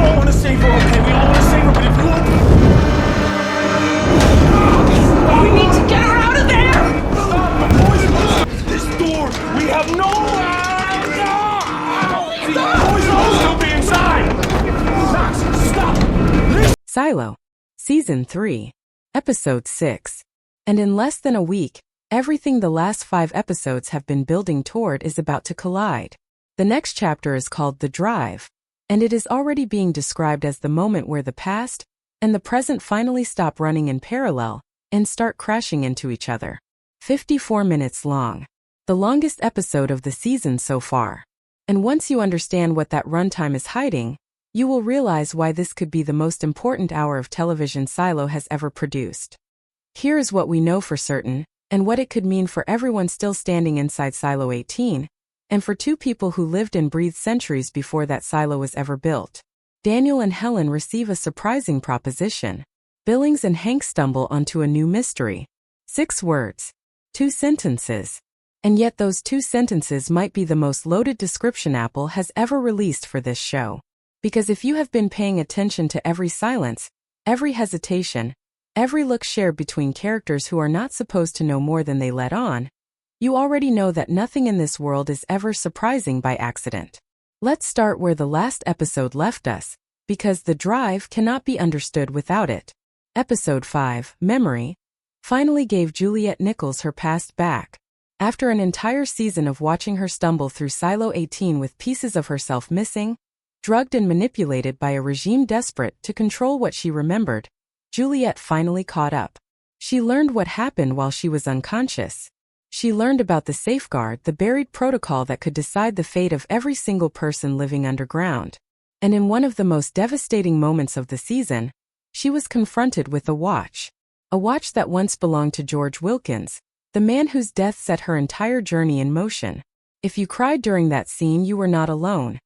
all want to save her, okay? We all want to save her, but if you... We need to get her out of there! Stop! The poison! This door! We have no... The poison will still be inside! Max, stop! Silo, Season 3, Episode 6. And in less than a week, everything the last 5 episodes have been building toward is about to collide. The next chapter is called The Drive, and it is already being described as the moment where the past and the present finally stop running in parallel and start crashing into each other. 54 minutes long. The longest episode of the season so far. And once you understand what that runtime is hiding, you will realize why this could be the most important hour of television Silo has ever produced. Here is what we know for certain, and what it could mean for everyone still standing inside Silo 18, and for 2 people who lived and breathed centuries before that silo was ever built. Daniel and Helen receive a surprising proposition. Billings and Hank stumble onto a new mystery. 6 words. 2 sentences. And yet those 2 sentences might be the most loaded description Apple has ever released for this show. Because if you have been paying attention to every silence, every hesitation, every look shared between characters who are not supposed to know more than they let on, you already know that nothing in this world is ever surprising by accident. Let's start where the last episode left us, because The Drive cannot be understood without it. Episode 5, Memory, finally gave Juliet Nichols her past back. After an entire season of watching her stumble through Silo 18 with pieces of herself missing, drugged and manipulated by a regime desperate to control what she remembered, Juliet finally caught up. She learned what happened while she was unconscious. She learned about the safeguard, the buried protocol that could decide the fate of every single person living underground. And in one of the most devastating moments of the season, she was confronted with a watch. A watch that once belonged to George Wilkins, the man whose death set her entire journey in motion. If you cried during that scene, you were not alone.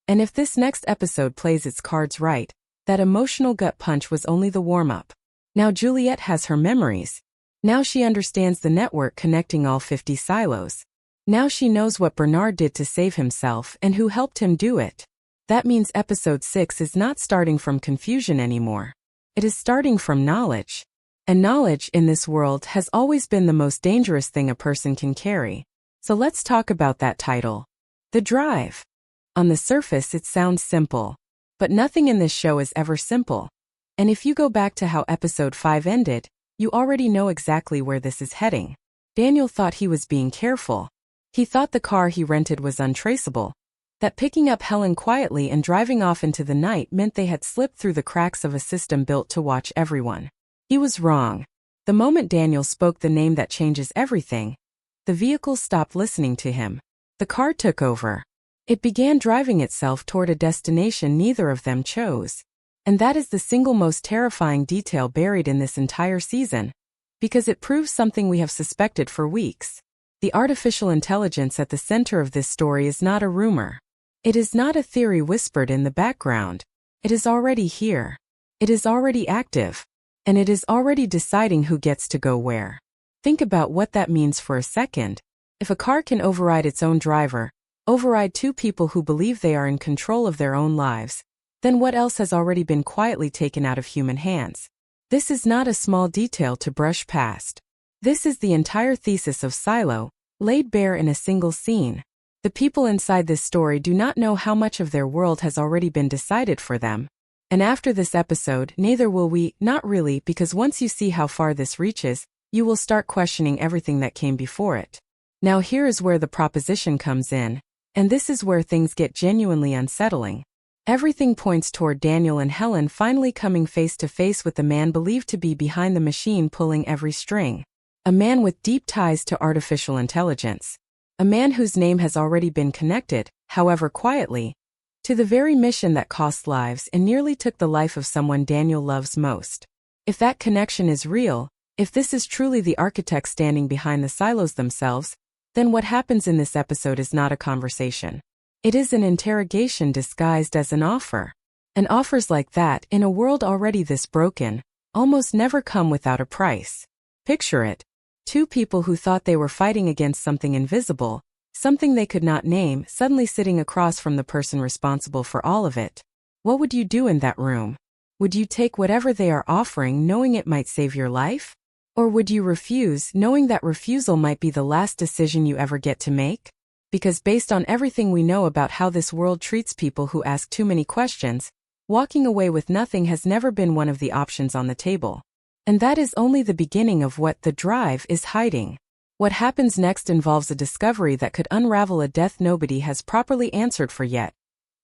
And if this next episode plays its cards right, that emotional gut punch was only the warm-up. Now Juliet has her memories. Now she understands the network connecting all 50 silos. Now she knows what Bernard did to save himself and who helped him do it. That means episode 6 is not starting from confusion anymore. It is starting from knowledge. And knowledge in this world has always been the most dangerous thing a person can carry. So let's talk about that title. The Drive. On the surface it sounds simple. But nothing in this show is ever simple. And if you go back to how episode 5 ended, you already know exactly where this is heading. Daniel thought he was being careful. He thought the car he rented was untraceable. That picking up Helen quietly and driving off into the night meant they had slipped through the cracks of a system built to watch everyone. He was wrong. The moment Daniel spoke the name that changes everything, the vehicle stopped listening to him. The car took over. It began driving itself toward a destination neither of them chose. And that is the single most terrifying detail buried in this entire season, because it proves something we have suspected for weeks. The artificial intelligence at the center of this story is not a rumor. It is not a theory whispered in the background. It is already here. It is already active. And it is already deciding who gets to go where. Think about what that means for a second. If a car can override its own driver, override 2 people who believe they are in control of their own lives, then what else has already been quietly taken out of human hands? This is not a small detail to brush past. This is the entire thesis of Silo, laid bare in a single scene. The people inside this story do not know how much of their world has already been decided for them. And after this episode, neither will we, not really, because once you see how far this reaches, you will start questioning everything that came before it. Now here is where the proposition comes in, and this is where things get genuinely unsettling. Everything points toward Daniel and Helen finally coming face to face with the man believed to be behind the machine pulling every string. A man with deep ties to artificial intelligence. A man whose name has already been connected, however quietly, to the very mission that cost lives and nearly took the life of someone Daniel loves most. If that connection is real, if this is truly the architect standing behind the silos themselves, then what happens in this episode is not a conversation. It is an interrogation disguised as an offer. And offers like that, in a world already this broken, almost never come without a price. Picture it. 2 people who thought they were fighting against something invisible, something they could not name, suddenly sitting across from the person responsible for all of it. What would you do in that room? Would you take whatever they are offering knowing it might save your life? Or would you refuse knowing that refusal might be the last decision you ever get to make? Because based on everything we know about how this world treats people who ask too many questions, walking away with nothing has never been one of the options on the table. And that is only the beginning of what The Drive is hiding. What happens next involves a discovery that could unravel a death nobody has properly answered for yet.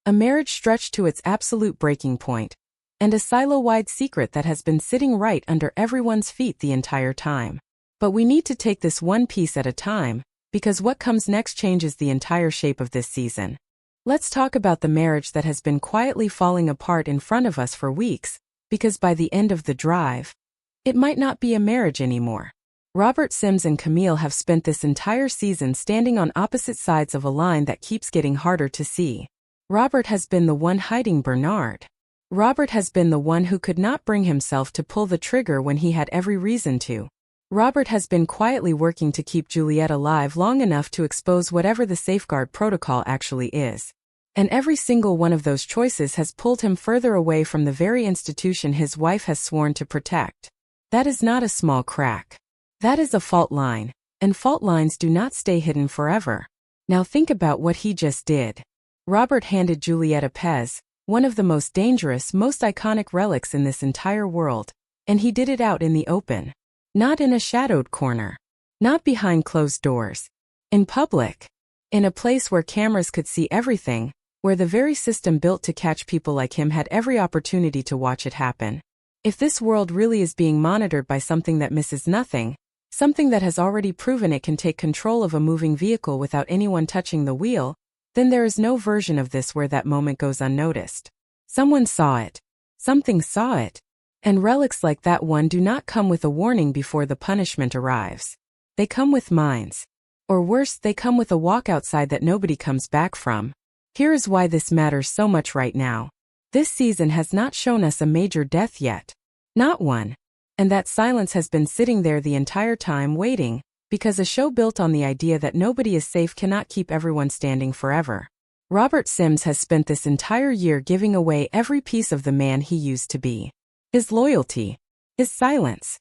A marriage stretched to its absolute breaking point, and a silo-wide secret that has been sitting right under everyone's feet the entire time. But we need to take this one piece at a time, because what comes next changes the entire shape of this season. Let's talk about the marriage that has been quietly falling apart in front of us for weeks, because by the end of The Drive, it might not be a marriage anymore. Robert Sims and Camille have spent this entire season standing on opposite sides of a line that keeps getting harder to see. Robert has been the one hiding Bernard. Robert has been the one who could not bring himself to pull the trigger when he had every reason to. Robert has been quietly working to keep Juliet alive long enough to expose whatever the safeguard protocol actually is. And every single one of those choices has pulled him further away from the very institution his wife has sworn to protect. That is not a small crack. That is a fault line, and fault lines do not stay hidden forever. Now think about what he just did. Robert handed Juliet a Pez, one of the most dangerous, most iconic relics in this entire world, and he did it out in the open. Not in a shadowed corner. Not behind closed doors. In public. In a place where cameras could see everything, where the very system built to catch people like him had every opportunity to watch it happen. If this world really is being monitored by something that misses nothing, something that has already proven it can take control of a moving vehicle without anyone touching the wheel, then there is no version of this where that moment goes unnoticed. Someone saw it. Something saw it. And relics like that one do not come with a warning before the punishment arrives. They come with mines. Or worse, they come with a walk outside that nobody comes back from. Here is why this matters so much right now. This season has not shown us a major death yet. Not one. And that silence has been sitting there the entire time waiting, because a show built on the idea that nobody is safe cannot keep everyone standing forever. Robert Sims has spent this entire year giving away every piece of the man he used to be. His loyalty. His silence.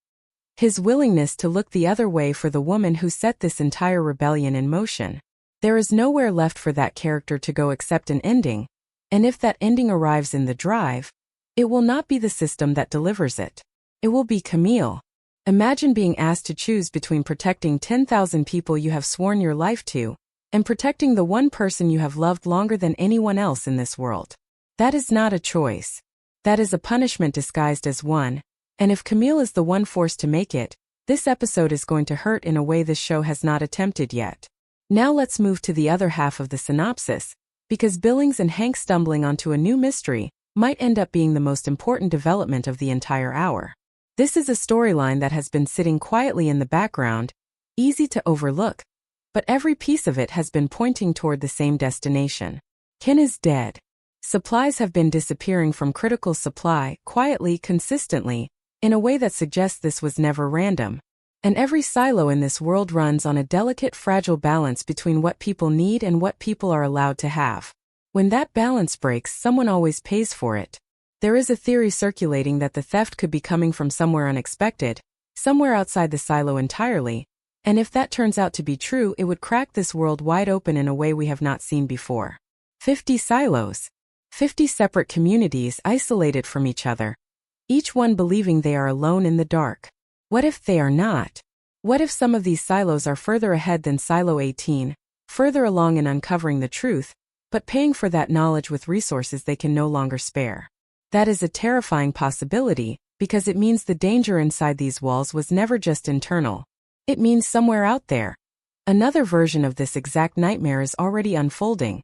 His willingness to look the other way for the woman who set this entire rebellion in motion. There is nowhere left for that character to go except an ending, and if that ending arrives in The Drive, it will not be the system that delivers it. It will be Camille. Imagine being asked to choose between protecting 10,000 people you have sworn your life to, and protecting the one person you have loved longer than anyone else in this world. That is not a choice. That is a punishment disguised as one, and if Camille is the one forced to make it, this episode is going to hurt in a way this show has not attempted yet. Now let's move to the other half of the synopsis, because Billings and Hank stumbling onto a new mystery might end up being the most important development of the entire hour. This is a storyline that has been sitting quietly in the background, easy to overlook, but every piece of it has been pointing toward the same destination. Ken is dead. Supplies have been disappearing from critical supply, quietly, consistently, in a way that suggests this was never random. And every silo in this world runs on a delicate, fragile balance between what people need and what people are allowed to have. When that balance breaks, someone always pays for it. There is a theory circulating that the theft could be coming from somewhere unexpected, somewhere outside the silo entirely, and if that turns out to be true, it would crack this world wide open in a way we have not seen before. 50 silos. 50 separate communities isolated from each other, each one believing they are alone in the dark. What if they are not? What if some of these silos are further ahead than Silo 18, further along in uncovering the truth, but paying for that knowledge with resources they can no longer spare? That is a terrifying possibility, because it means the danger inside these walls was never just internal. It means somewhere out there. Another version of this exact nightmare is already unfolding,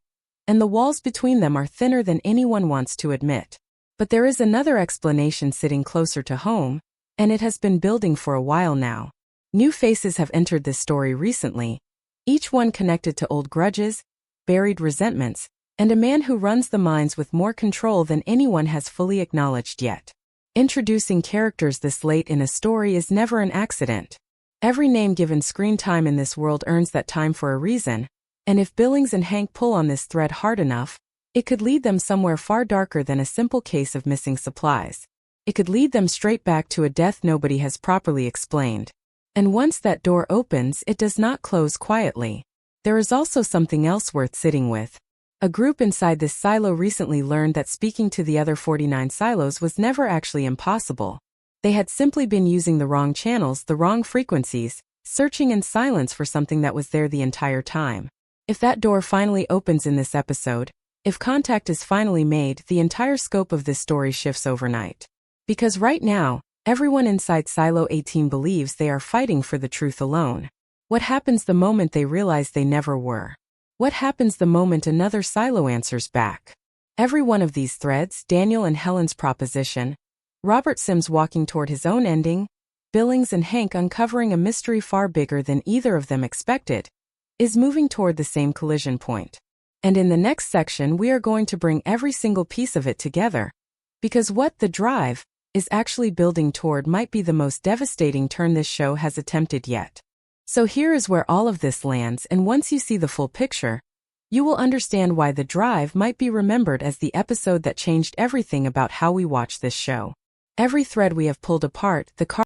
and the walls between them are thinner than anyone wants to admit. But there is another explanation sitting closer to home, and it has been building for a while now. New faces have entered this story recently, each one connected to old grudges, buried resentments, and a man who runs the mines with more control than anyone has fully acknowledged yet. Introducing characters this late in a story is never an accident. Every name given screen time in this world earns that time for a reason, and if Billings and Hank pull on this thread hard enough, It could lead them somewhere far darker than a simple case of missing supplies. It could lead them straight back to a death nobody has properly explained. And once that door opens, it does not close quietly. There is also something else worth sitting with. A group inside this silo recently learned that speaking to the other 49 silos was never actually impossible. They had simply been using the wrong channels, the wrong frequencies, searching in silence for something that was there the entire time. If that door finally opens in this episode, if contact is finally made, the entire scope of this story shifts overnight. Because right now, everyone inside Silo 18 believes they are fighting for the truth alone. What happens the moment they realize they never were? What happens the moment another silo answers back? Every one of these threads, Daniel and Helen's proposition, Robert Sims walking toward his own ending, Billings and Hank uncovering a mystery far bigger than either of them expected, is moving toward the same collision point. And in the next section we are going to bring every single piece of it together. Because what the drive is actually building toward might be the most devastating turn this show has attempted yet. So here is where all of this lands, and once you see the full picture, you will understand why The Drive might be remembered as the episode that changed everything about how we watch this show. Every thread we have pulled apart, the